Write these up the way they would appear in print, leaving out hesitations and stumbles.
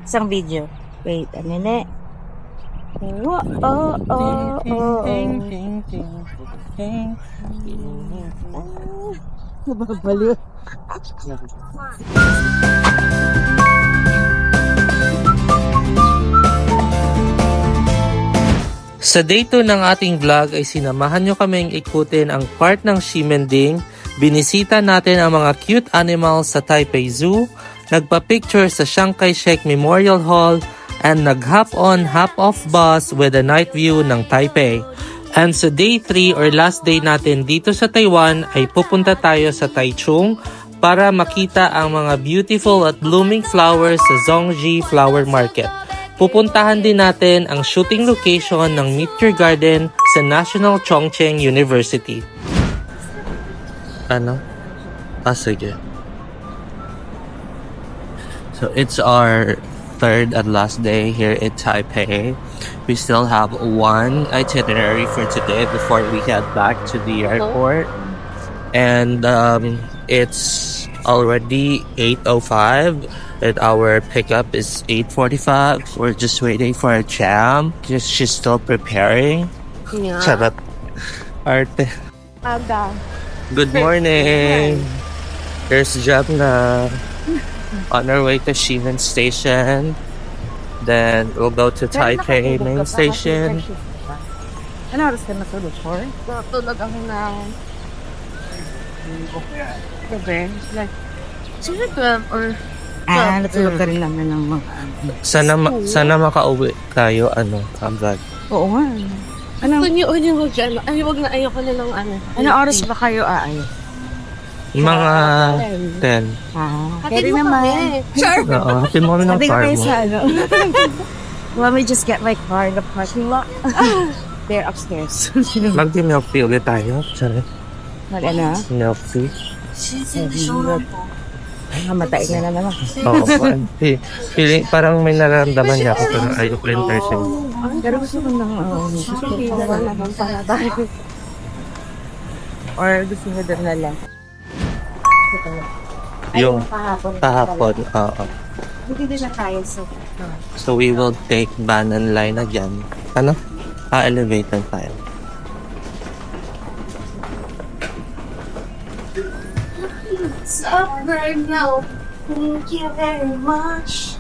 Isang video. Wait a minute. Oh, oh, oh, oh. Nababaliw. Sa day 2 ng ating vlog ay sinamahan nyo kaming ikutin ang part ng Ximending, binisita natin ang mga cute animals sa Taipei Zoo, nagpa-picture sa Chiang Kai-shek Memorial Hall, and nag-hop on, hop off bus with a night view ng Taipei. And sa day 3 or last day natin dito sa Taiwan ay pupunta tayo sa Taichung para makita ang mga beautiful at blooming flowers sa Zhongji Flower Market. Pupuntahan din natin ang shooting location ng Meet Your Garden sa National Chongqing University. Ano? Sige. So it's our third and last day here in Taipei. We still have one itinerary for today before we head back to the airport. And it's already 8:05. And our pickup is 8:45. We're just waiting for a jam. She's still preparing. Yeah. Charot. Arte. Aga. Good morning. There's jam na. On our way to Ximen Station. Then we'll go to Taipei main station. Ano oras ka natulog for? Natulog ako ng gabi. Like, siguro 12 or natulog ka rin naman ng mga Sana makauwi tayo, agad. Oo nga. Wag na ayoko na lang Ano oras ba kayo aayo? Mga 10. Pwede naman. Sure. Oo, hatid mo kami ng car mo. Let me just get my car in the parking lot. They're upstairs. Mag-milk tea ulit tayo. Sorry. Mag-ano? Milk tea. Mamatay na naman ako. Oo. Parang may nararamdaman niya ako pero ayoko in person. Pero gusto ko ng or gusto mo doon na lang. Yung kahapon. Oo. Hindi din na tayo. So we will take Bannan Line again. Elevator tayo. Stop right now. Thank you very much.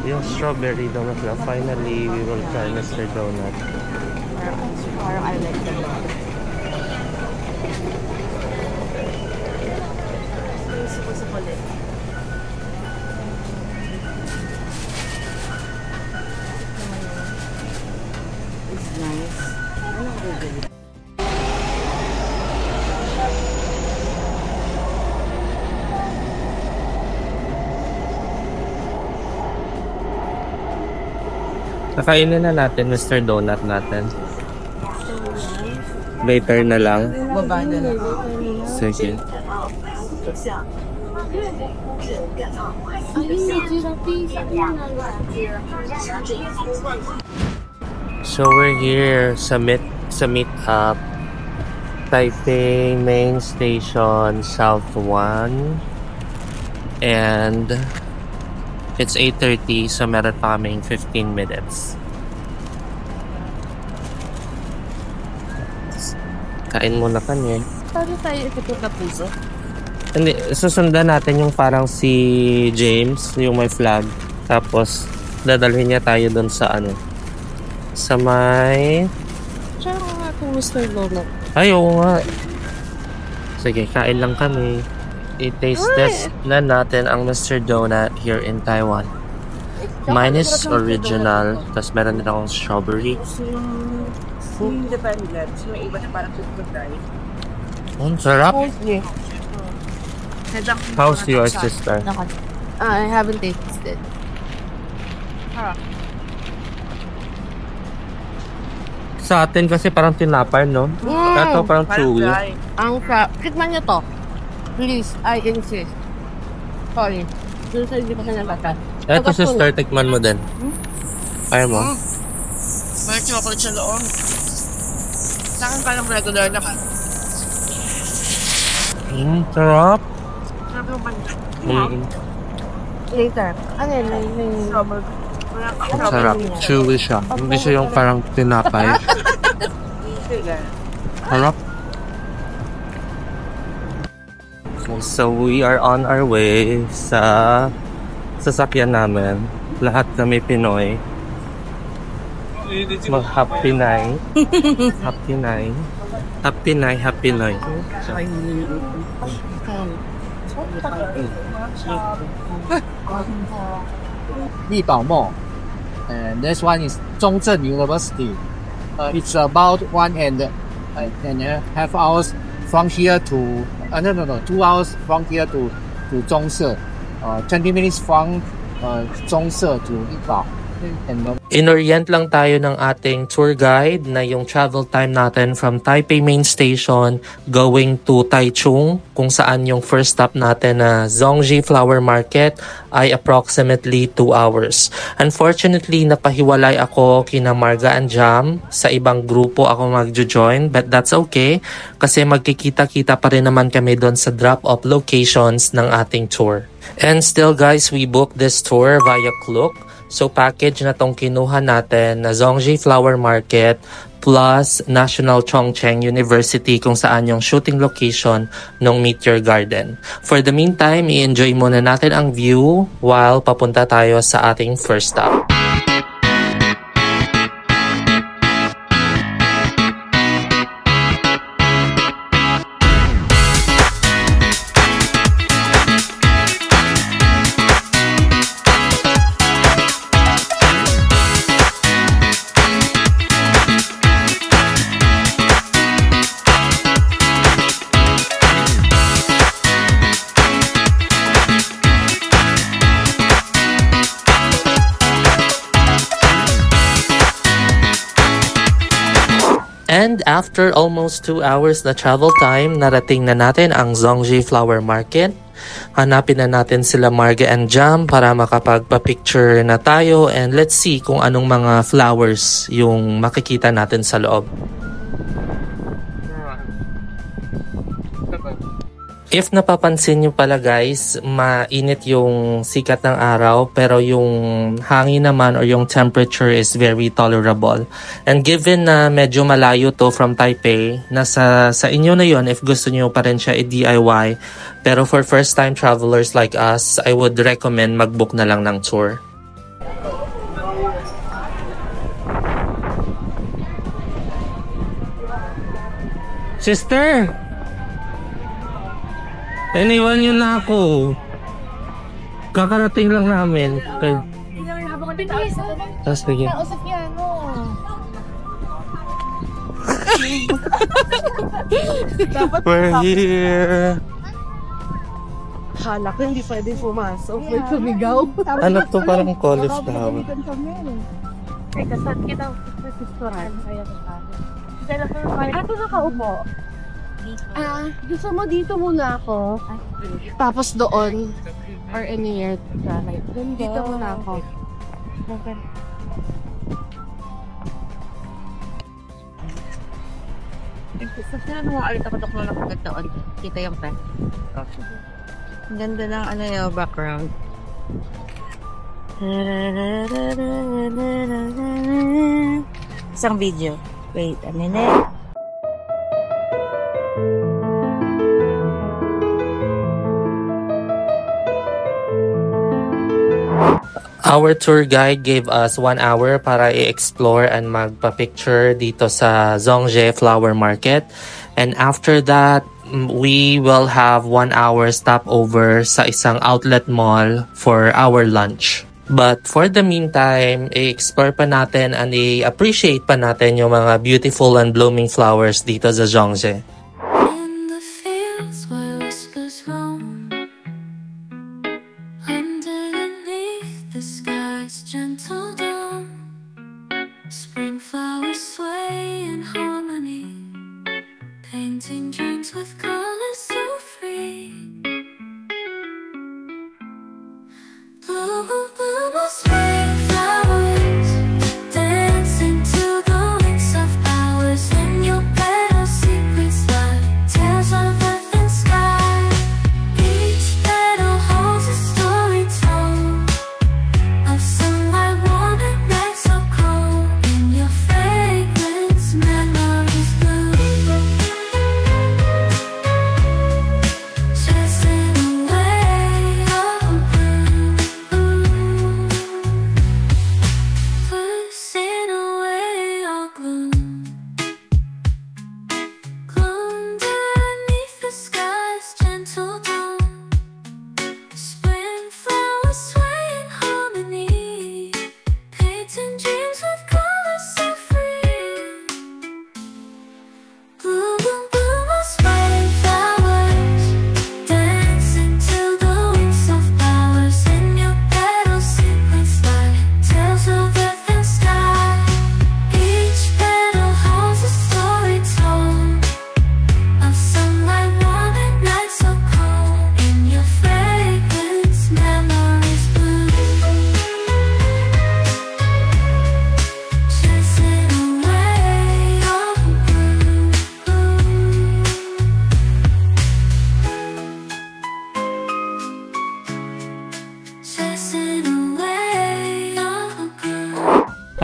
Yung strawberry donut na. Finally, we will try Mr. Donut. Parang I like them. It's nice. Kakainin na natin Mr. Donut natin. Later na lang. Baba na lang. Sige. So we're here sa Meet Up Taipei Main Station South 1 and it's 8:30 so meron pa kaming 15 minutes. Kain muna kami. Paano tayo ikipot na puso? Hindi, susundan natin yung parang si James, yung may flag. Tapos, dadalhin niya tayo doon sa sa may... Tsaka nga itong Mr. Donut. Ay, oo nga. Sige, kain lang kami. I-taste test na natin ang Mr. Donut here in Taiwan. Mine is original. Tapos meron din akong strawberry. Independent. May iba na parang toothpick tayo. Ang sarap. How's yours, sister? I haven't tasted. Sa atin kasi parang tinapay, no? Ito parang chewy. Ang sarap. Tikman niyo to. Please, I insist. Sorry. Hindi pa na nabata. Eto, sister, tikman mo din. Ayaw mo? May chocolate sa loob. Sa akin parang regular na. Sarap. Sarap yung banda. Later. Ano yun? Sarap. Chewy siya. Hindi siya yung parang tinapay. Sarap. So we are on our way sa sasakyan namin. Lahat kami Pinoy. Mag-happy night. Happy night. Happy night, happy night. 力宝梦 and this one is Zhongzheng University. It's about 1.5 hours from here to 2 hours from here to Zhongse. 20 minutes from Zhongse to 力宝. And Inorient lang tayo ng ating tour guide na yung travel time natin from Taipei Main Station going to Taichung, kung saan yung first stop natin na Zhongji Flower Market ay approximately 2 hours. Unfortunately, napahiwalay ako kina Marga and Jam. Sa ibang grupo ako magjo-join, but that's okay kasi magkikita-kita pa rin naman kami doon sa drop-off locations ng ating tour. And still guys, we booked this tour via Klook. So package na tong kinuha natin na Zhongji Flower Market plus National Chongqing University kung saan yung shooting location ng Meteor Garden. For the meantime, i-enjoy muna natin ang view while papunta tayo sa ating first stop. And after almost 2 hours na travel time, narating na natin ang Zhongji Flower Market. Hanapin na natin sila Marga and Jam para makapagpa-picture na tayo, and let's see kung anong mga flowers yung makikita natin sa loob. If napapansin nyo pala guys, mainit yung sikat ng araw pero yung hangin naman or yung temperature is very tolerable. And given na medyo malayo to from Taipei, nasa sa inyo na yon if gusto nyo pa rin siya i-DIY. Pero for first time travelers like us, I would recommend mag-book na lang ng tour. Sister! Iniwan nyo na ako. Kakarating lang namin. Tapos sige. We're here. Akala ko hindi pwede pumasok. May sumigaw. Ano to, parang cauliflower? Ay, kasat kita sa restaurant. Ato nakaupo. Gusto mo dito muna ako? Tapos doon? Or anywhere? Dito muna ako. Okay. Sa sila nung alita-patok na lang doon. Kita yung pen. Ang ganda ng ano yung background. Isang video. Wait a minute. Our tour guide gave us 1 hour para i-explore and magpa-picture dito sa Zhongji Flower Market. And after that, we will have 1 hour stopover sa isang outlet mall for our lunch. But for the meantime, i-explore pa natin and i-appreciate pa natin yung mga beautiful and blooming flowers dito sa Zhongji. Sky.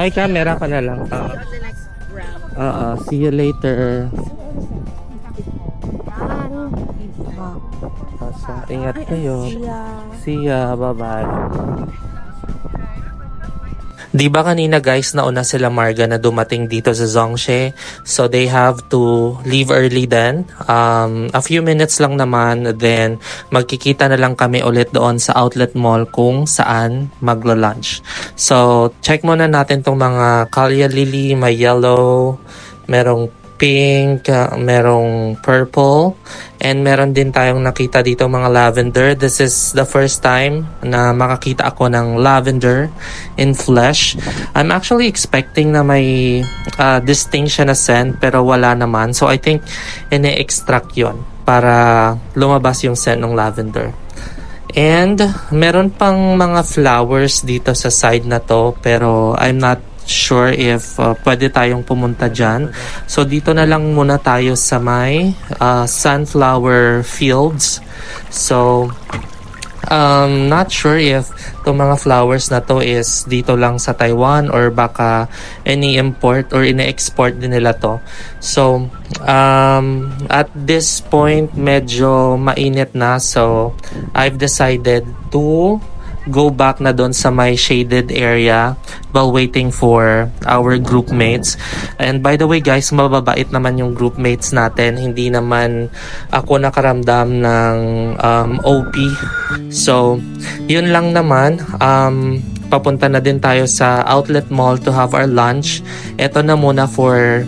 Ay, camera ka na lang. On the next round. See you later. Ingat kayo. See ya. Bye-bye. Di ba kanina guys, nauna sila Marga na dumating dito sa Zhongshe. So they have to leave early then. A few minutes lang naman. Then magkikita na lang kami ulit doon sa outlet mall kung saan magla-lunch. So check muna natin tong mga Calya Lily. May yellow, merong pink, merong purple, and meron din tayong nakita dito mga lavender. This is the first time na makakita ako ng lavender in flesh. I'm actually expecting na may distinction na scent pero wala naman. So I think ine-extract yon para lumabas yung scent ng lavender. And meron pang mga flowers dito sa side na to pero I'm not sure if pwede tayong pumunta dyan. So dito na lang muna tayo sa may sunflower fields. So not sure if itong mga flowers na to is dito lang sa Taiwan or baka ini-import or ini-export din nila to. So at this point medyo mainit na, so I've decided to go back na doon sa my shaded area while waiting for our group mates. And by the way guys, mababait naman yung group mates natin. Hindi naman ako nakaramdam ng OP. So, yun lang naman. Papunta na din tayo sa outlet mall to have our lunch. Ito na muna for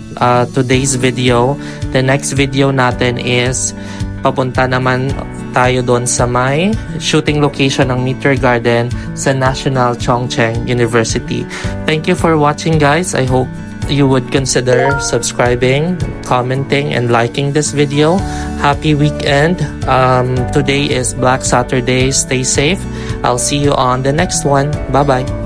today's video. The next video natin is papunta naman tayo doon sa may shooting location ng Meteor Garden sa National Chongqing University. Thank you for watching guys. I hope you would consider subscribing, commenting, and liking this video. Happy weekend. Today is Black Saturday. Stay safe. I'll see you on the next one. Bye-bye.